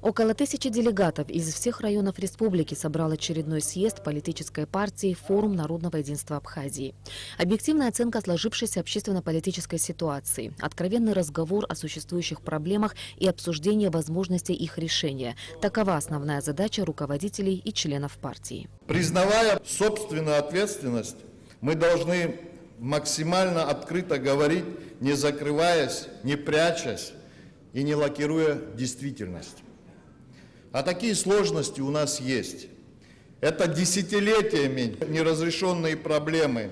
Около 1000 делегатов из всех районов республики собрал очередной съезд политической партии «Форум народного единства Абхазии». Объективная оценка сложившейся общественно-политической ситуации, откровенный разговор о существующих проблемах и обсуждение возможностей их решения – такова основная задача руководителей и членов партии. Признавая собственную ответственность, мы должны максимально открыто говорить, не закрываясь, не прячась и не лакируя действительность. А такие сложности у нас есть. Это десятилетиями неразрешенные проблемы,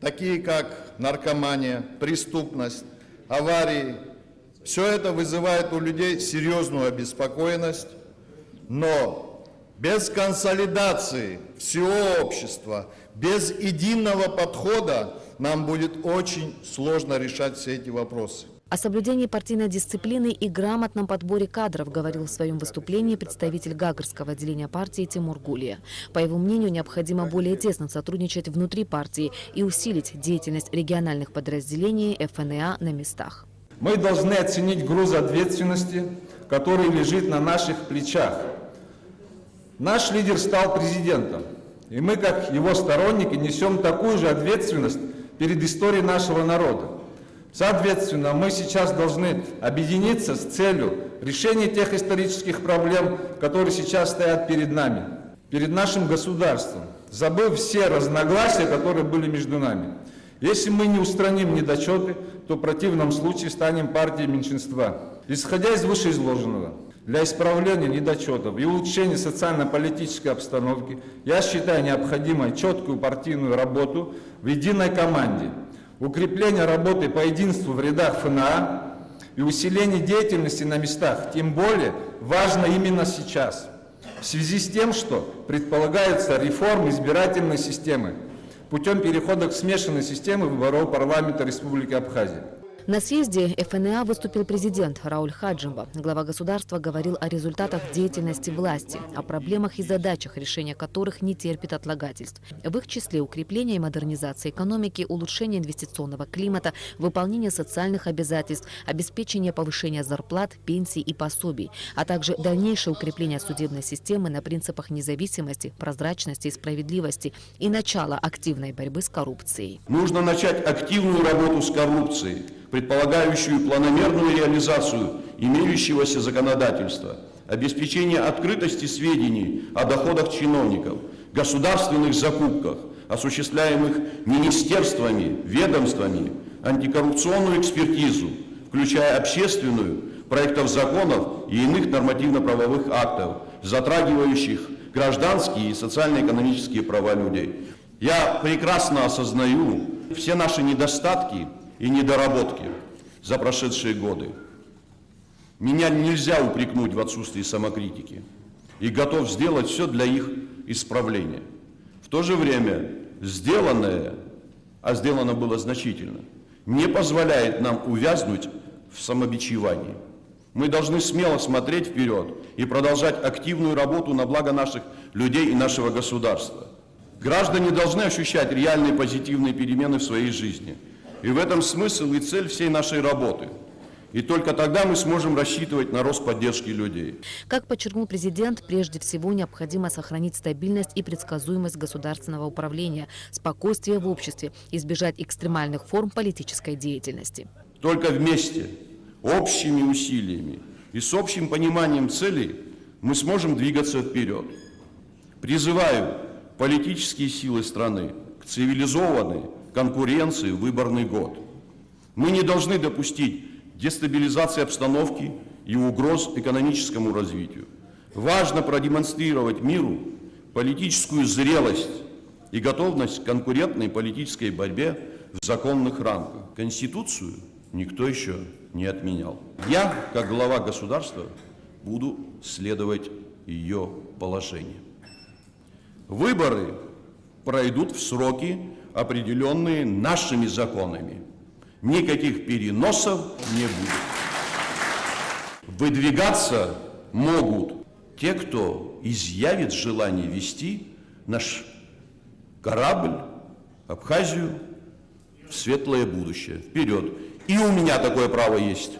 такие как наркомания, преступность, аварии. Все это вызывает у людей серьезную обеспокоенность, но без консолидации всего общества, без единого подхода нам будет очень сложно решать все эти вопросы. О соблюдении партийной дисциплины и грамотном подборе кадров говорил в своем выступлении представитель Гагарского отделения партии Тимур Гулия. По его мнению, необходимо более тесно сотрудничать внутри партии и усилить деятельность региональных подразделений ФНА на местах. Мы должны оценить груз ответственности, который лежит на наших плечах. Наш лидер стал президентом, и мы, как его сторонники, несем такую же ответственность перед историей нашего народа. Соответственно, мы сейчас должны объединиться с целью решения тех исторических проблем, которые сейчас стоят перед нами, перед нашим государством, забыв все разногласия, которые были между нами. Если мы не устраним недочеты, то в противном случае станем партией меньшинства. Исходя из вышеизложенного, для исправления недочетов и улучшения социально-политической обстановки, я считаю необходимой четкую партийную работу в единой команде, укрепление работы по единству в рядах ФНА и усиление деятельности на местах, тем более важно именно сейчас, в связи с тем, что предполагается реформа избирательной системы путем перехода к смешанной системе выборов парламента Республики Абхазия. На съезде ФНА выступил президент Рауль Хаджимба. Глава государства говорил о результатах деятельности власти, о проблемах и задачах, решения которых не терпит отлагательств. В их числе укрепление и модернизация экономики, улучшение инвестиционного климата, выполнение социальных обязательств, обеспечение повышения зарплат, пенсий и пособий, а также дальнейшее укрепление судебной системы на принципах независимости, прозрачности и справедливости и начало активной борьбы с коррупцией. Нужно начать активную работу с коррупцией, предполагающую планомерную реализацию имеющегося законодательства, обеспечение открытости сведений о доходах чиновников, государственных закупках, осуществляемых министерствами, ведомствами, антикоррупционную экспертизу, включая общественную, проектов законов и иных нормативно-правовых актов, затрагивающих гражданские и социально-экономические права людей. Я прекрасно осознаю все наши недостатки и недоработки за прошедшие годы. Меня нельзя упрекнуть в отсутствии самокритики и готов сделать все для их исправления. В то же время сделанное, а сделано было значительно, не позволяет нам увязнуть в самобичевании. Мы должны смело смотреть вперед и продолжать активную работу на благо наших людей и нашего государства. Граждане должны ощущать реальные позитивные перемены в своей жизни. И в этом смысл и цель всей нашей работы. И только тогда мы сможем рассчитывать на рост поддержки людей. Как подчеркнул президент, прежде всего необходимо сохранить стабильность и предсказуемость государственного управления, спокойствие в обществе, избежать экстремальных форм политической деятельности. Только вместе, общими усилиями и с общим пониманием целей мы сможем двигаться вперед. Призываю политические силы страны к цивилизованной конкуренции в выборный год. Мы не должны допустить дестабилизации обстановки и угроз экономическому развитию. Важно продемонстрировать миру политическую зрелость и готовность к конкурентной политической борьбе в законных рамках. Конституцию никто еще не отменял. Я, как глава государства, буду следовать ее положениям. Выборы пройдут в сроки, определенные нашими законами. Никаких переносов не будет. Выдвигаться могут те, кто изъявит желание вести наш корабль, Абхазию, в светлое будущее. Вперед! И у меня такое право есть.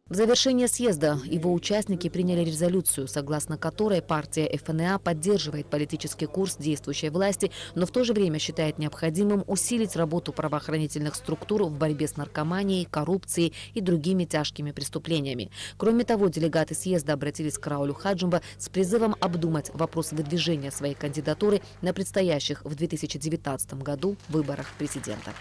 В завершение съезда его участники приняли резолюцию, согласно которой партия ФНА поддерживает политический курс действующей власти, но в то же время считает необходимым усилить работу правоохранительных структур в борьбе с наркоманией, коррупцией и другими тяжкими преступлениями. Кроме того, делегаты съезда обратились к Раулю Хаджимба с призывом обдумать вопрос выдвижения своей кандидатуры на предстоящих в 2019 году выборах президента.